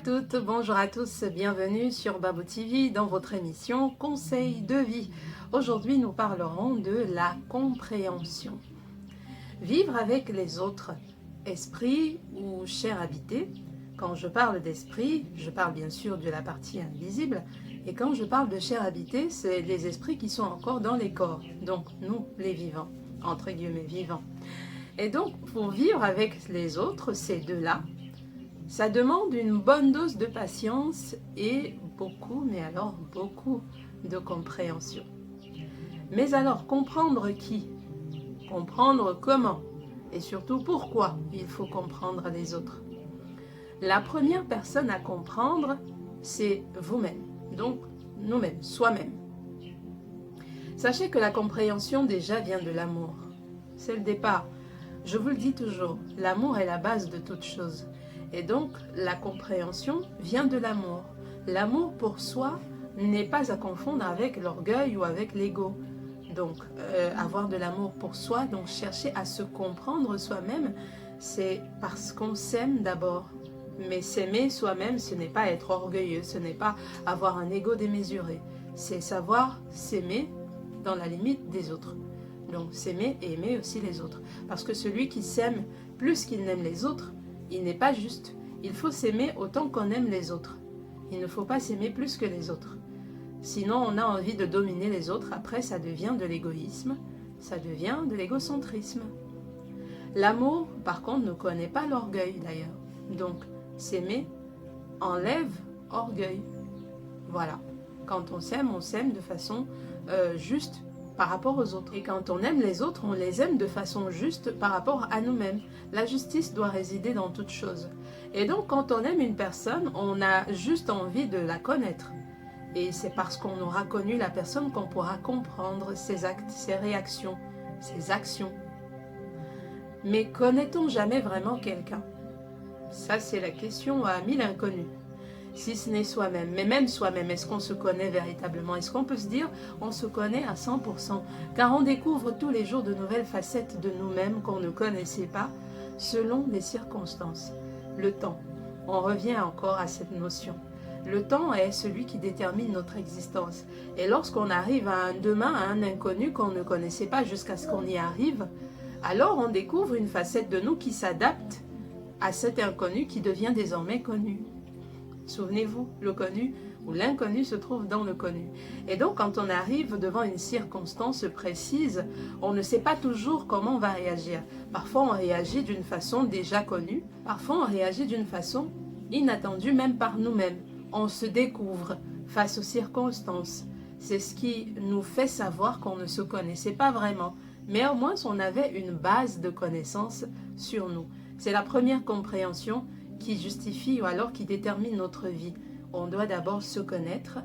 toutes, bonjour à tous, bienvenue sur Babou TV dans votre émission Conseils de vie. Aujourd'hui, nous parlerons de la compréhension. Vivre avec les autres, esprit ou chair habitée. Quand je parle d'esprit, je parle bien sûr de la partie invisible. Et quand je parle de chair habitée, c'est les esprits qui sont encore dans les corps. Donc nous, les vivants, entre guillemets vivants. Et donc, pour vivre avec les autres, ces deux-là, ça demande une bonne dose de patience et beaucoup, mais alors beaucoup de compréhension. Mais alors, comprendre qui? Comprendre comment? Et surtout, pourquoi il faut comprendre les autres? La première personne à comprendre, c'est vous-même. Donc, nous-mêmes, soi-même. Sachez que la compréhension déjà vient de l'amour. C'est le départ. Je vous le dis toujours, l'amour est la base de toute chose. Et donc, la compréhension vient de l'amour. L'amour pour soi n'est pas à confondre avec l'orgueil ou avec l'ego. Donc, avoir de l'amour pour soi, donc chercher à se comprendre soi-même, c'est parce qu'on s'aime d'abord. Mais s'aimer soi-même, ce n'est pas être orgueilleux, ce n'est pas avoir un ego démesuré. C'est savoir s'aimer dans la limite des autres. Donc, s'aimer et aimer aussi les autres. Parce que celui qui s'aime plus qu'il n'aime les autres, il n'est pas juste. Il faut s'aimer autant qu'on aime les autres. Il ne faut pas s'aimer plus que les autres. Sinon, on a envie de dominer les autres. Après, ça devient de l'égoïsme. Ça devient de l'égocentrisme. L'amour, par contre, ne connaît pas l'orgueil d'ailleurs. Donc, s'aimer enlève orgueil. Voilà. Quand on s'aime de façon juste par rapport aux autres. Et quand on aime les autres, on les aime de façon juste par rapport à nous-mêmes. La justice doit résider dans toute chose. Et donc, quand on aime une personne, on a juste envie de la connaître. Et c'est parce qu'on aura connu la personne qu'on pourra comprendre ses actes, ses réactions, ses actions. Mais connaît-on jamais vraiment quelqu'un? Ça, c'est la question à 1000 inconnus. Si ce n'est soi-même, mais même soi-même, est-ce qu'on se connaît véritablement? Est-ce qu'on peut se dire on se connaît à 100%? Car on découvre tous les jours de nouvelles facettes de nous-mêmes qu'on ne connaissait pas selon les circonstances. Le temps, on revient encore à cette notion. Le temps est celui qui détermine notre existence. Et lorsqu'on arrive à un demain, à un inconnu qu'on ne connaissait pas jusqu'à ce qu'on y arrive, alors on découvre une facette de nous qui s'adapte à cet inconnu qui devient désormais connu. Souvenez-vous, le connu ou l'inconnu se trouve dans le connu. Et donc, quand on arrive devant une circonstance précise, on ne sait pas toujours comment on va réagir. Parfois, on réagit d'une façon déjà connue. Parfois, on réagit d'une façon inattendue, même par nous-mêmes. On se découvre face aux circonstances. C'est ce qui nous fait savoir qu'on ne se connaissait pas vraiment. Mais au moins, on avait une base de connaissances sur nous. C'est la première compréhension qui justifie ou alors qui détermine notre vie. On doit d'abord se connaître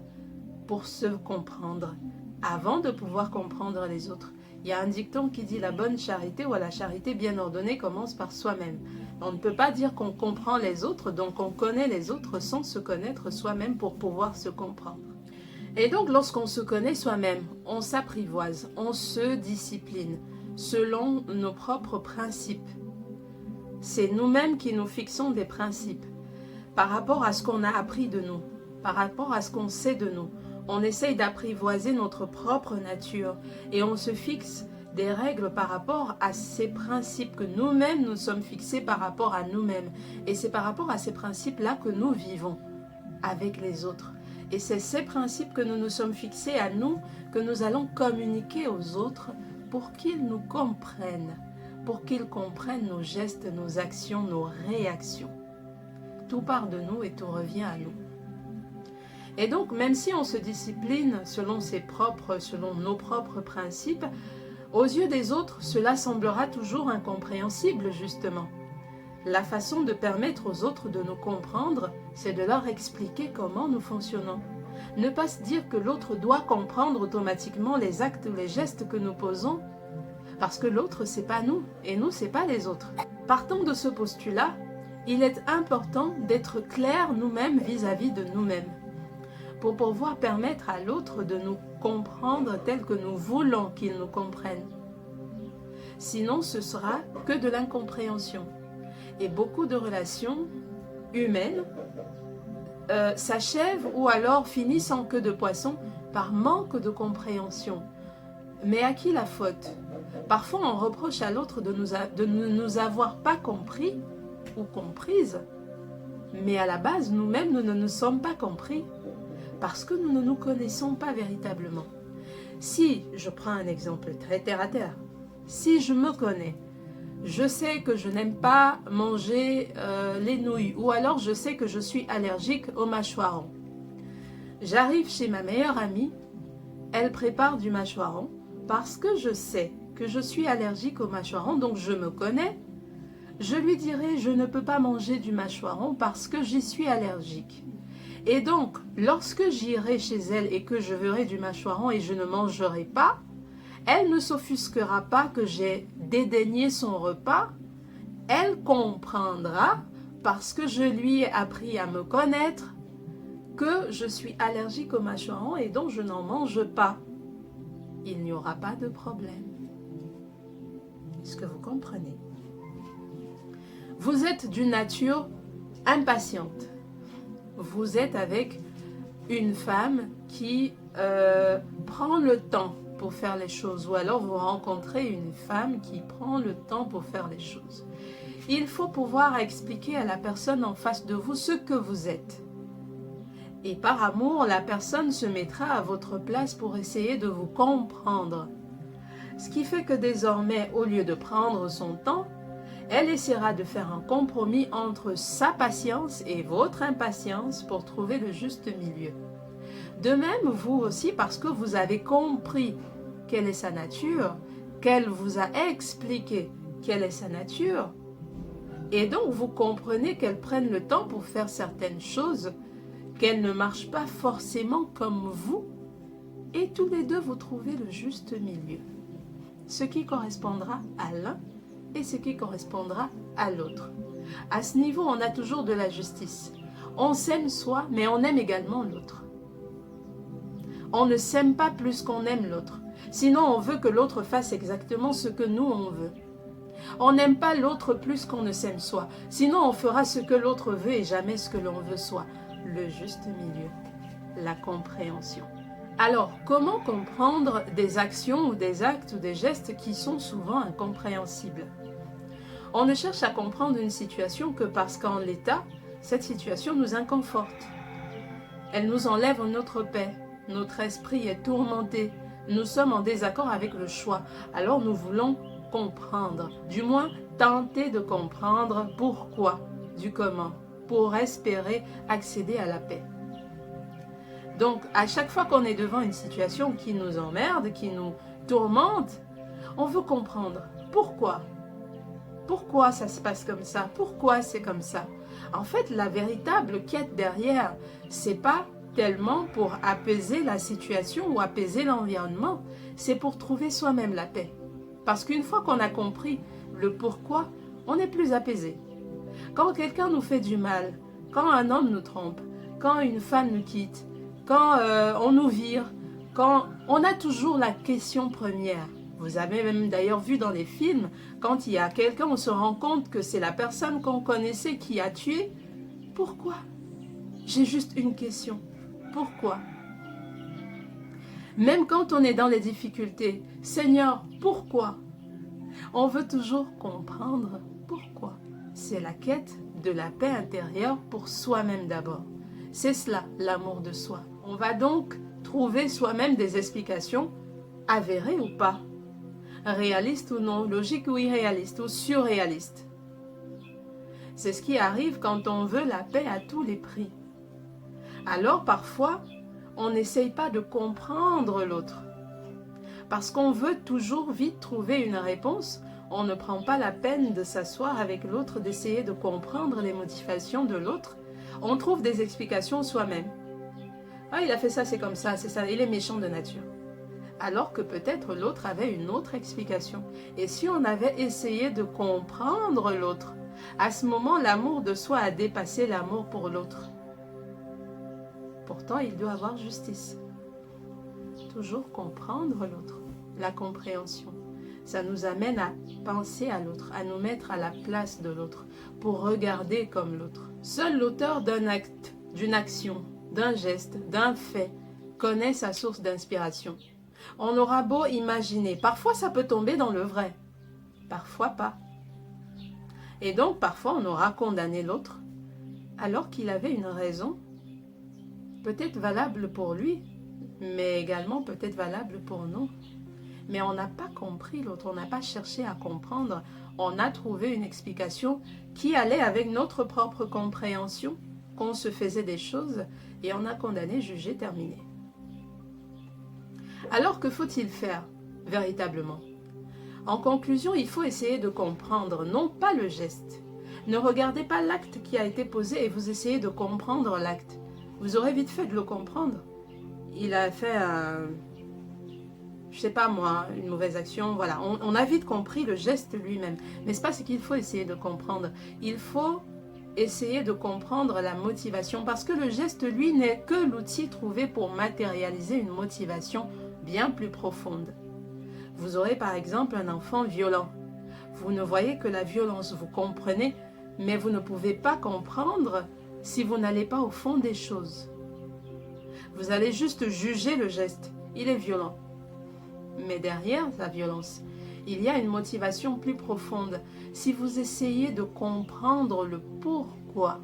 pour se comprendre, avant de pouvoir comprendre les autres. Il y a un dicton qui dit la bonne charité ou la charité bien ordonnée commence par soi-même. On ne peut pas dire qu'on comprend les autres, donc on connaît les autres sans se connaître soi-même pour pouvoir se comprendre. Et donc lorsqu'on se connaît soi-même, on s'apprivoise, on se discipline selon nos propres principes. C'est nous-mêmes qui nous fixons des principes par rapport à ce qu'on a appris de nous, par rapport à ce qu'on sait de nous. On essaye d'apprivoiser notre propre nature et on se fixe des règles par rapport à ces principes que nous-mêmes nous sommes fixés par rapport à nous-mêmes. Et c'est par rapport à ces principes-là que nous vivons avec les autres. Et c'est ces principes que nous nous sommes fixés à nous que nous allons communiquer aux autres pour qu'ils nous comprennent. Pour qu'ils comprennent nos gestes, nos actions, nos réactions. Tout part de nous et tout revient à nous. Et donc, même si on se discipline selon nos propres principes, aux yeux des autres, cela semblera toujours incompréhensible, justement. La façon de permettre aux autres de nous comprendre, c'est de leur expliquer comment nous fonctionnons. Ne pas se dire que l'autre doit comprendre automatiquement les actes ou les gestes que nous posons, parce que l'autre, c'est pas nous, et nous, c'est pas les autres. Partant de ce postulat, il est important d'être clair nous-mêmes vis-à-vis de nous-mêmes, pour pouvoir permettre à l'autre de nous comprendre tel que nous voulons qu'il nous comprenne. Sinon, ce sera que de l'incompréhension. Et beaucoup de relations humaines s'achève ou alors finit sans queue de poisson par manque de compréhension. Mais à qui la faute? Parfois, on reproche à l'autre de ne nous avoir pas compris ou comprises. Mais à la base, nous-mêmes, nous ne nous sommes pas compris parce que nous ne nous connaissons pas véritablement. Si, je prends un exemple très terre à terre, si je me connais, je sais que je n'aime pas manger les nouilles ou alors je sais que je suis allergique aux mâchoirons. J'arrive chez ma meilleure amie, elle prépare du mâchoiron parce que je sais que je suis allergique aux mâchoirons, donc je me connais. Je lui dirai je ne peux pas manger du mâchoiron parce que j'y suis allergique. Et donc, lorsque j'irai chez elle et que je verrai du mâchoiron et je ne mangerai pas, elle ne s'offusquera pas que j'ai dédaigné son repas. Elle comprendra, parce que je lui ai appris à me connaître, que je suis allergique au mâchoiron et donc je n'en mange pas. Il n'y aura pas de problème. Est-ce que vous comprenez? Vous êtes d'une nature impatiente. Vous êtes avec une femme qui prend le temps pour faire les choses, ou alors vous rencontrez une femme qui prend le temps pour faire les choses. Il faut pouvoir expliquer à la personne en face de vous ce que vous êtes. Et par amour, la personne se mettra à votre place pour essayer de vous comprendre. Ce qui fait que désormais, au lieu de prendre son temps, elle essaiera de faire un compromis entre sa patience et votre impatience pour trouver le juste milieu. De même, vous aussi, parce que vous avez compris quelle est sa nature, qu'elle vous a expliqué quelle est sa nature, et donc vous comprenez qu'elle prenne le temps pour faire certaines choses, qu'elle ne marche pas forcément comme vous, et tous les deux vous trouvez le juste milieu. Ce qui correspondra à l'un et ce qui correspondra à l'autre. À ce niveau, on a toujours de la justice. On s'aime soi, mais on aime également l'autre. On ne s'aime pas plus qu'on aime l'autre. Sinon, on veut que l'autre fasse exactement ce que nous, on veut. On n'aime pas l'autre plus qu'on ne s'aime soi. Sinon, on fera ce que l'autre veut et jamais ce que l'on veut soi. Le juste milieu, la compréhension. Alors, comment comprendre des actions ou des actes ou des gestes qui sont souvent incompréhensibles? On ne cherche à comprendre une situation que parce qu'en l'état, cette situation nous inconforte. Elle nous enlève notre paix, notre esprit est tourmenté, nous sommes en désaccord avec le choix. Alors nous voulons comprendre, du moins tenter de comprendre pourquoi, du comment, pour espérer accéder à la paix. Donc, à chaque fois qu'on est devant une situation qui nous emmerde, qui nous tourmente, on veut comprendre pourquoi. Pourquoi ça se passe comme ça? Pourquoi c'est comme ça? En fait, la véritable quête derrière, c'est pas tellement pour apaiser la situation ou apaiser l'environnement, c'est pour trouver soi-même la paix. Parce qu'une fois qu'on a compris le pourquoi, on est plus apaisé. Quand quelqu'un nous fait du mal, quand un homme nous trompe, quand une femme nous quitte, quand on nous vire, quand on a toujours la question première. Vous avez même d'ailleurs vu dans les films, quand il y a quelqu'un, on se rend compte que c'est la personne qu'on connaissait qui a tué. Pourquoi? J'ai juste une question. Pourquoi? Même quand on est dans les difficultés, Seigneur, pourquoi? On veut toujours comprendre pourquoi. C'est la quête de la paix intérieure pour soi-même d'abord. C'est cela, l'amour de soi. On va donc trouver soi-même des explications, avérées ou pas, réalistes ou non, logiques ou irréalistes ou surréalistes. C'est ce qui arrive quand on veut la paix à tous les prix. Alors parfois, on n'essaye pas de comprendre l'autre. Parce qu'on veut toujours vite trouver une réponse, on ne prend pas la peine de s'asseoir avec l'autre, d'essayer de comprendre les motivations de l'autre. On trouve des explications soi-même. Ah, il a fait ça, c'est comme ça, c'est ça, il est méchant de nature. Alors que peut-être l'autre avait une autre explication. Et si on avait essayé de comprendre l'autre, à ce moment, l'amour de soi a dépassé l'amour pour l'autre. Pourtant, il doit avoir justice. Toujours comprendre l'autre, la compréhension. Ça nous amène à penser à l'autre, à nous mettre à la place de l'autre, pour regarder comme l'autre. Seul l'auteur d'un acte d'une action, d'un geste, d'un fait, connaît sa source d'inspiration. On aura beau imaginer, parfois ça peut tomber dans le vrai, parfois pas. Et donc parfois on aura condamné l'autre, alors qu'il avait une raison, peut-être valable pour lui, mais également peut-être valable pour nous. Mais on n'a pas compris l'autre, on n'a pas cherché à comprendre, on a trouvé une explication qui allait avec notre propre compréhension, qu'on se faisait des choses, et on a condamné, jugé, terminé. Alors que faut-il faire véritablement? En conclusion, il faut essayer de comprendre, non pas le geste. Ne regardez pas l'acte qui a été posé et vous essayez de comprendre l'acte. Vous aurez vite fait de le comprendre. Il a fait je sais pas moi, une mauvaise action, voilà. On a vite compris le geste lui-même. Mais c'est pas ce qu'il faut essayer de comprendre. Il faut essayer de comprendre la motivation parce que le geste, lui, n'est que l'outil trouvé pour matérialiser une motivation bien plus profonde. Vous aurez par exemple un enfant violent. Vous ne voyez que la violence, vous comprenez, mais vous ne pouvez pas comprendre si vous n'allez pas au fond des choses. Vous allez juste juger le geste. Il est violent. Mais derrière la violence, il y a une motivation plus profonde. Si vous essayez de comprendre le pourquoi,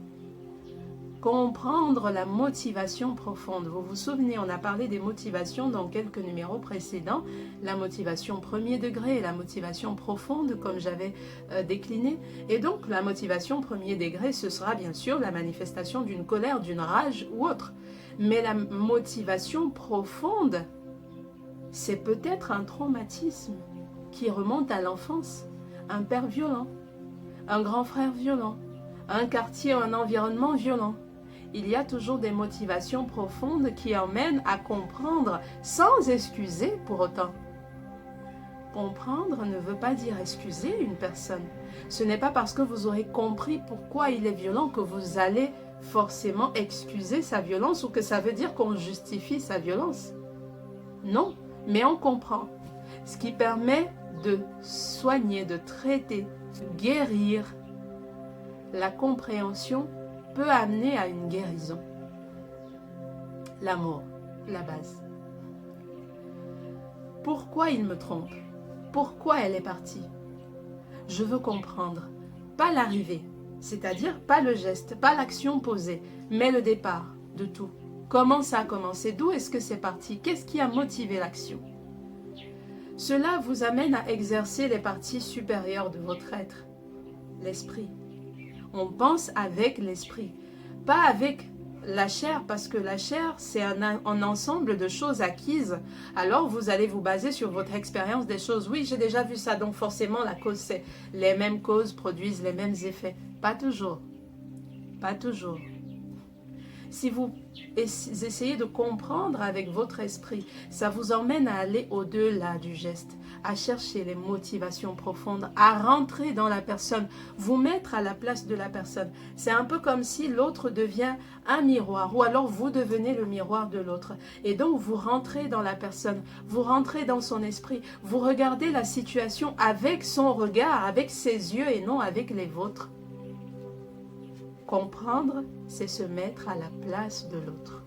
comprendre la motivation profonde. Vous vous souvenez, on a parlé des motivations dans quelques numéros précédents, la motivation premier degré et la motivation profonde, comme j'avais décliné. Et donc, la motivation premier degré, ce sera bien sûr la manifestation d'une colère, d'une rage ou autre. Mais la motivation profonde, c'est peut-être un traumatisme qui remonte à l'enfance, un père violent, un grand frère violent, un quartier ou un environnement violent. Il y a toujours des motivations profondes qui emmènent à comprendre sans excuser pour autant. Comprendre ne veut pas dire excuser une personne. Ce n'est pas parce que vous aurez compris pourquoi il est violent que vous allez forcément excuser sa violence ou que ça veut dire qu'on justifie sa violence. Non, mais on comprend. Ce qui permet de soigner, de traiter, de guérir. La compréhension peut amener à une guérison. L'amour, la base. Pourquoi il me trompe? Pourquoi elle est partie? Je veux comprendre, pas l'arrivée, c'est-à-dire pas le geste, pas l'action posée, mais le départ de tout. Comment ça a commencé? D'où est-ce que c'est parti? Qu'est-ce qui a motivé l'action? Cela vous amène à exercer les parties supérieures de votre être, l'esprit. On pense avec l'esprit, pas avec la chair, parce que la chair, c'est un ensemble de choses acquises. Alors, vous allez vous baser sur votre expérience des choses. Oui, j'ai déjà vu ça, donc forcément, la cause, c'est les mêmes causes produisent les mêmes effets. Pas toujours. Pas toujours. Si vous essayez de comprendre avec votre esprit, ça vous emmène à aller au-delà du geste, à chercher les motivations profondes, à rentrer dans la personne, vous mettre à la place de la personne. C'est un peu comme si l'autre devient un miroir, ou alors vous devenez le miroir de l'autre. Et donc vous rentrez dans la personne, vous rentrez dans son esprit, vous regardez la situation avec son regard, avec ses yeux et non avec les vôtres. Comprendre, c'est se mettre à la place de l'autre.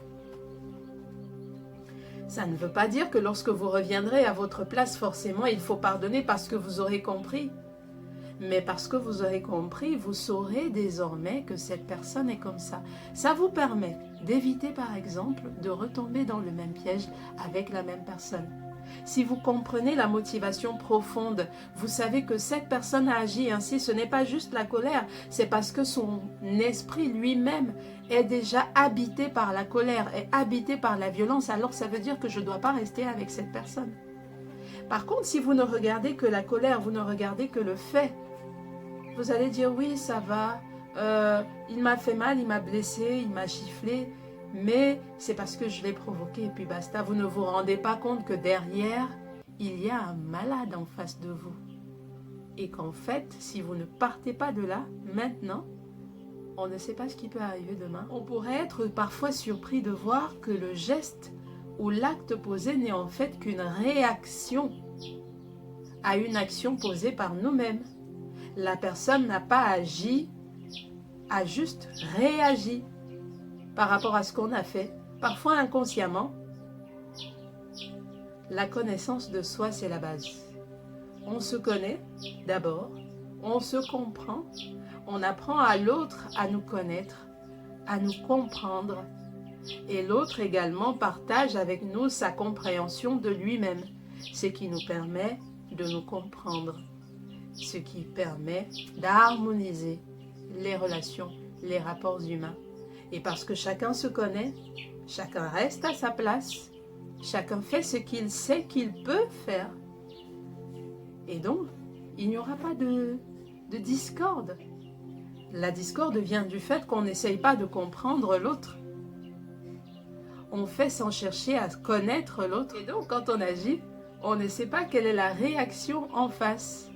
Ça ne veut pas dire que lorsque vous reviendrez à votre place, forcément, il faut pardonner parce que vous aurez compris. Mais parce que vous aurez compris, vous saurez désormais que cette personne est comme ça. Ça vous permet d'éviter, par exemple, de retomber dans le même piège avec la même personne. Si vous comprenez la motivation profonde, vous savez que cette personne a agi ainsi, ce n'est pas juste la colère, c'est parce que son esprit lui-même est déjà habité par la colère, est habité par la violence, alors ça veut dire que je ne dois pas rester avec cette personne. Par contre, si vous ne regardez que la colère, vous ne regardez que le fait, vous allez dire oui, ça va, il m'a fait mal, il m'a blessé, il m'a giflé, mais c'est parce que je l'ai provoqué et puis basta. Vous ne vous rendez pas compte que derrière, il y a un malade en face de vous. Et qu'en fait, si vous ne partez pas de là, maintenant, on ne sait pas ce qui peut arriver demain. On pourrait être parfois surpris de voir que le geste ou l'acte posé n'est en fait qu'une réaction à une action posée par nous-mêmes. La personne n'a pas agi, a juste réagi. par rapport à ce qu'on a fait, parfois inconsciemment. La connaissance de soi, c'est la base. On se connaît d'abord, on se comprend, on apprend à l'autre à nous connaître, à nous comprendre. Et l'autre également partage avec nous sa compréhension de lui-même, ce qui nous permet de nous comprendre, ce qui permet d'harmoniser les relations, les rapports humains. Et parce que chacun se connaît, chacun reste à sa place, chacun fait ce qu'il sait qu'il peut faire. Et donc, il n'y aura pas de discorde. La discorde vient du fait qu'on n'essaye pas de comprendre l'autre. On fait sans chercher à connaître l'autre. Et donc, quand on agit, on ne sait pas quelle est la réaction en face.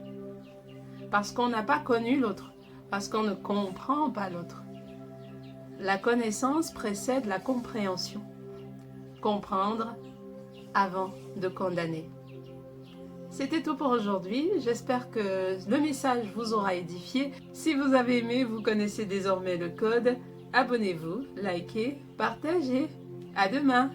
Parce qu'on n'a pas connu l'autre, parce qu'on ne comprend pas l'autre. La connaissance précède la compréhension. Comprendre avant de condamner. C'était tout pour aujourd'hui. J'espère que le message vous aura édifié. Si vous avez aimé, vous connaissez désormais le code. Abonnez-vous, likez, partagez. À demain!